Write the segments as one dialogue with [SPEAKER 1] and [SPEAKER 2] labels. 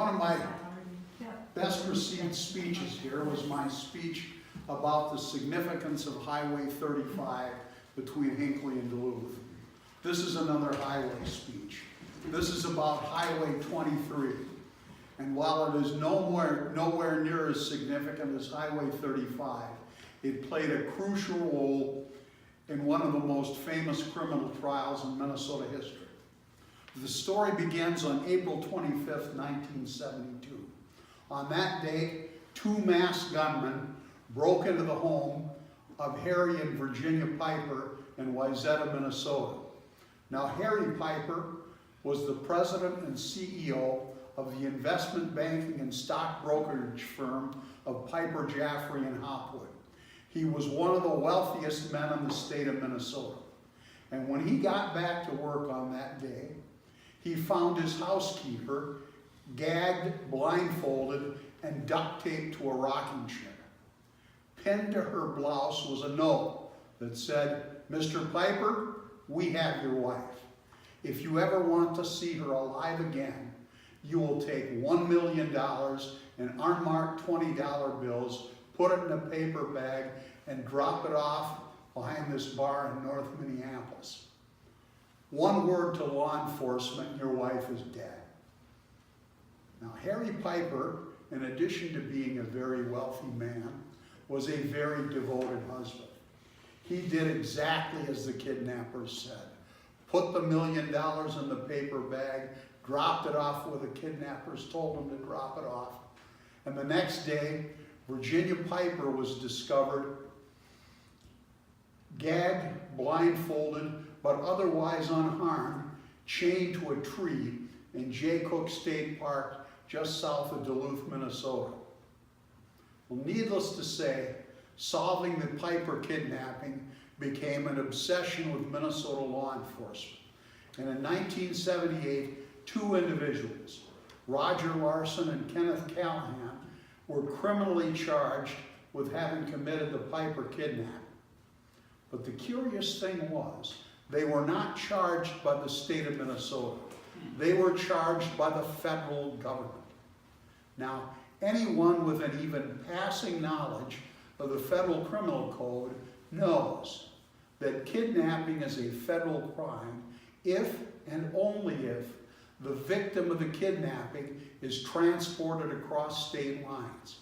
[SPEAKER 1] one of my best received speeches here was my speech about the significance of Highway 35 between Hinckley and Duluth. This is another highway speech. This is about Highway 23. And while it is nowhere near as significant as Highway 35, it played a crucial role in one of the most famous criminal trials in Minnesota history. The story begins on April 25th, 1972. On that date, two masked gunmen broke into the home of Harry and Virginia Piper in Wayzata, Minnesota. Now, Harry Piper was the president and CEO of the investment banking and stock brokerage firm of Piper, Jaffray, and Hopwood. He was one of the wealthiest men in the state of Minnesota. And when he got back to work on that day, he found his housekeeper gagged, blindfolded, and duct taped to a rocking chair. Pinned to her blouse was a note that said, "Mr. Piper, we have your wife. If you ever want to see her alive again, you will take $1 million in unmarked $20 bills, put it in a paper bag, and drop it off behind this bar in North Minneapolis. One word to law enforcement, your wife is dead." Now, Harry Piper, in addition to being a very wealthy man, was a very devoted husband. He did exactly as the kidnappers said. Put the $1 million in the paper bag, dropped it off where the kidnappers told him to drop it off. And the next day, Virginia Piper was discovered gagged, blindfolded, but otherwise unharmed, chained to a tree in Jay Cook State Park just south of Duluth, Minnesota. Well, needless to say, solving the Piper kidnapping became an obsession with Minnesota law enforcement. And in 1978, two individuals, Roger Larson and Kenneth Callahan, were criminally charged with having committed the Piper kidnapping. But the curious thing was, they were not charged by the state of Minnesota. They were charged by the federal government. Now, anyone with an even passing knowledge of the federal criminal code knows that kidnapping is a federal crime if and only if the victim of the kidnapping is transported across state lines.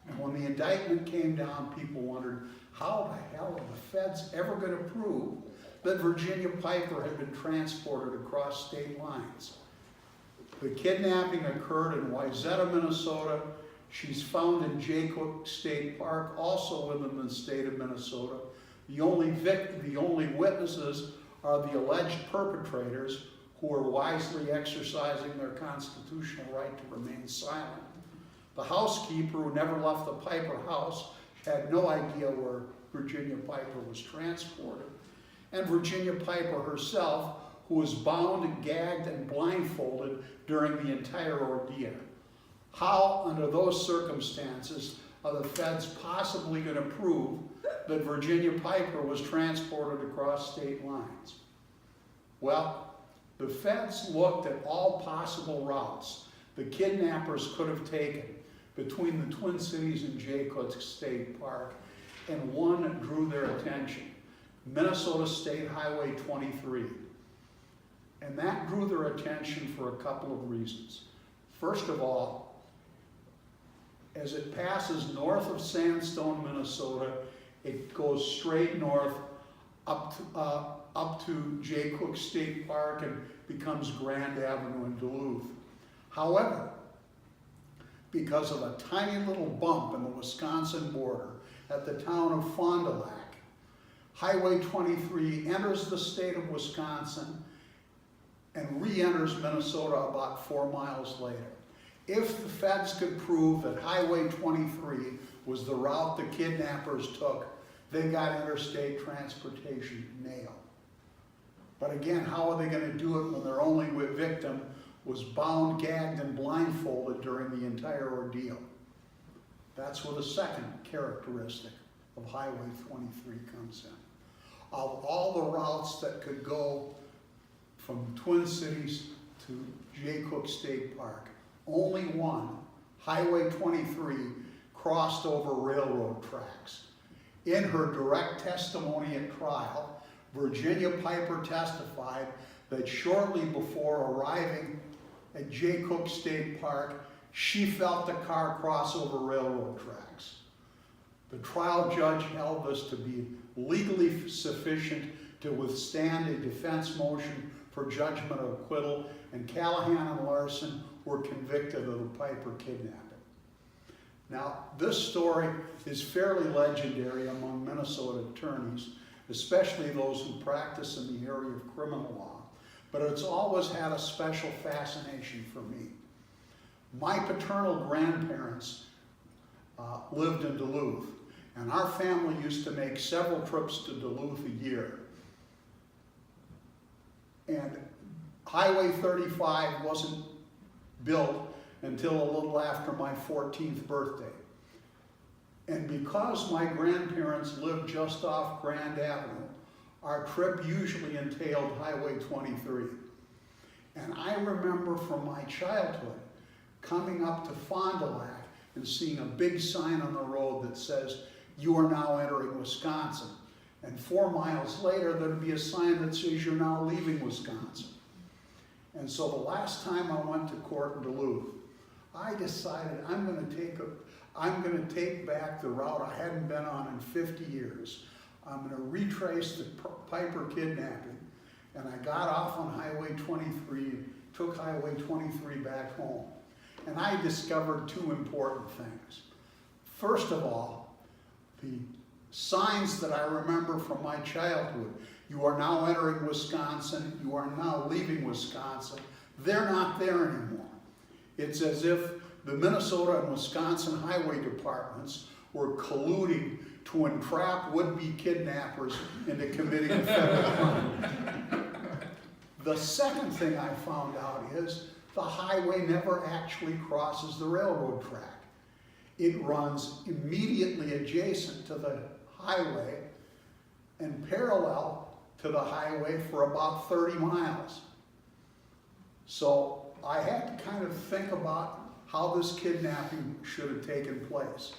[SPEAKER 1] And when the indictment came down, people wondered, how the hell are the feds ever going to prove that Virginia Piper had been transported across state lines? The kidnapping occurred in Wayzata, Minnesota. She's found in Jay Cook State Park, also within the state of Minnesota. The only witnesses are the alleged perpetrators, who are wisely exercising their constitutional right to remain silent. The housekeeper, who never left the Piper house, had no idea where Virginia Piper was transported. And Virginia Piper herself, who was bound, gagged, and blindfolded during the entire ordeal. How, under those circumstances, are the feds possibly going to prove that Virginia Piper was transported across state lines? Well, the feds looked at all possible routes the kidnappers could have taken between the Twin Cities and Jay Cook State Park, and one drew their attention: Minnesota State Highway 23. And that drew their attention for a couple of reasons. First of all, as it passes north of Sandstone, Minnesota, it goes straight north up to Jay Cook State Park and becomes Grand Avenue in Duluth. However, because of a tiny little bump in the Wisconsin border at the town of Fond du Lac, Highway 23 enters the state of Wisconsin and re-enters Minnesota about 4 miles later. If the feds could prove that Highway 23 was the route the kidnappers took, they got interstate transportation nailed. But again, how are they going to do it when their only victim was bound, gagged, and blindfolded during the entire ordeal? That's where the second characteristic of Highway 23 comes in. Of all the routes that could go from Twin Cities to Jay Cook State Park, only one, Highway 23, crossed over railroad tracks. In her direct testimony at trial, Virginia Piper testified that shortly before arriving at Jay Cook State Park, she felt the car cross over railroad tracks. The trial judge held this to be legally sufficient to withstand a defense motion for judgment of acquittal, and Callahan and Larson were convicted of the Piper kidnapping. Now, this story is fairly legendary among Minnesota attorneys, especially those who practice in the area of criminal law, but it's always had a special fascination for me. My paternal grandparents lived in Duluth, and our family used to make several trips to Duluth a year. And Highway 35 wasn't built until a little after my 14th birthday. And because my grandparents lived just off Grand Avenue, our trip usually entailed Highway 23. And I remember from my childhood coming up to Fond du Lac and seeing a big sign on the road that says, "You are now entering Wisconsin." And 4 miles later, there'd be a sign that says, "You're now leaving Wisconsin." And so the last time I went to court in Duluth, I decided I'm going to take back the route I hadn't been on in 50 years. I'm going to retrace the Piper kidnapping. And I got off on Highway 23, took Highway 23 back home. And I discovered two important things. First of all, the signs that I remember from my childhood, "You are now entering Wisconsin," "You are now leaving Wisconsin," they're not there anymore. It's as if the Minnesota and Wisconsin highway departments were colluding to entrap would-be kidnappers into committing a federal crime. The second thing I found out is the highway never actually crosses the railroad track. It runs immediately adjacent to the highway and parallel to the highway for about 30 miles. So I had to kind of think about how this kidnapping should have taken place.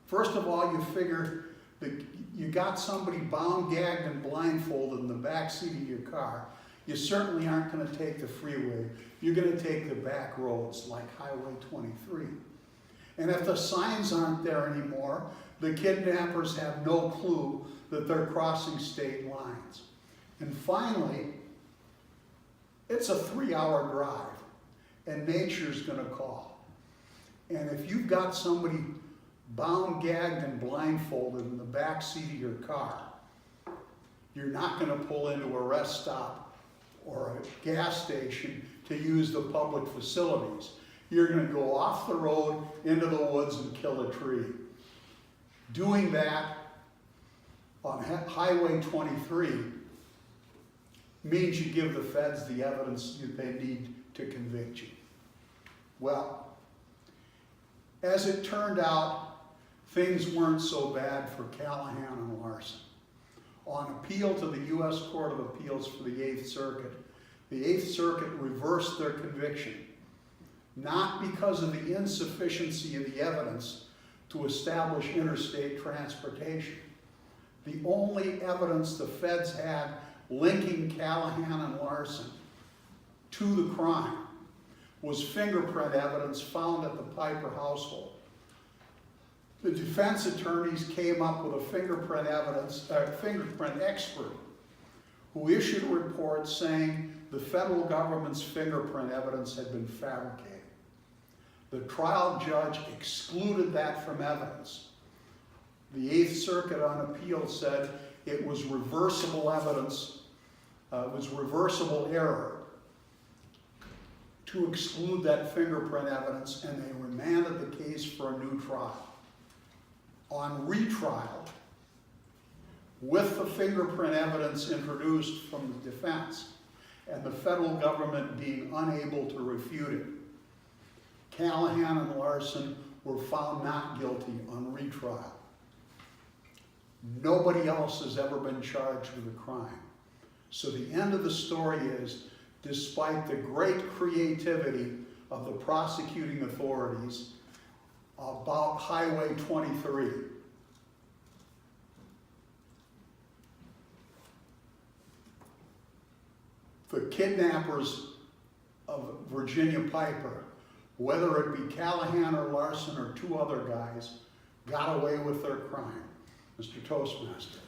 [SPEAKER 1] First of all, you figure that you got somebody bound, gagged, and blindfolded in the back seat of your car. You certainly aren't going to take the freeway. You're going to take the back roads like Highway 23. And if the signs aren't there anymore, the kidnappers have no clue that they're crossing state lines. And finally, it's a 3-hour drive, and nature's going to call. And if you've got somebody bound, gagged, and blindfolded in the back seat of your car, you're not going to pull into a rest stop or a gas station to use the public facilities. You're going to go off the road into the woods and kill a tree. Doing that on Highway 23 means you give the feds the evidence that they need to convict you. Well, as it turned out, things weren't so bad for Callahan and Larson. On appeal to the U.S. Court of Appeals for the 8th Circuit, the 8th Circuit reversed their conviction, not because of the insufficiency of the evidence to establish interstate transportation. The only evidence the feds had linking Callahan and Larson to the crime was fingerprint evidence found at the Piper household. The defense attorneys came up with a fingerprint expert who issued a report saying the federal government's fingerprint evidence had been fabricated. The trial judge excluded that from evidence. The 8th Circuit on appeal said it was reversible evidence, it was reversible error to exclude that fingerprint evidence, and they remanded the case for a new trial. On retrial, with the fingerprint evidence introduced from the defense and the federal government being unable to refute it, Callahan and Larson were found not guilty on retrial. Nobody else has ever been charged with a crime. So the end of the story is, despite the great creativity of the prosecuting authorities about Highway 23. The kidnappers of Virginia Piper, whether it be Callahan or Larson or two other guys, got away with their crime. Mr. Toastmaster.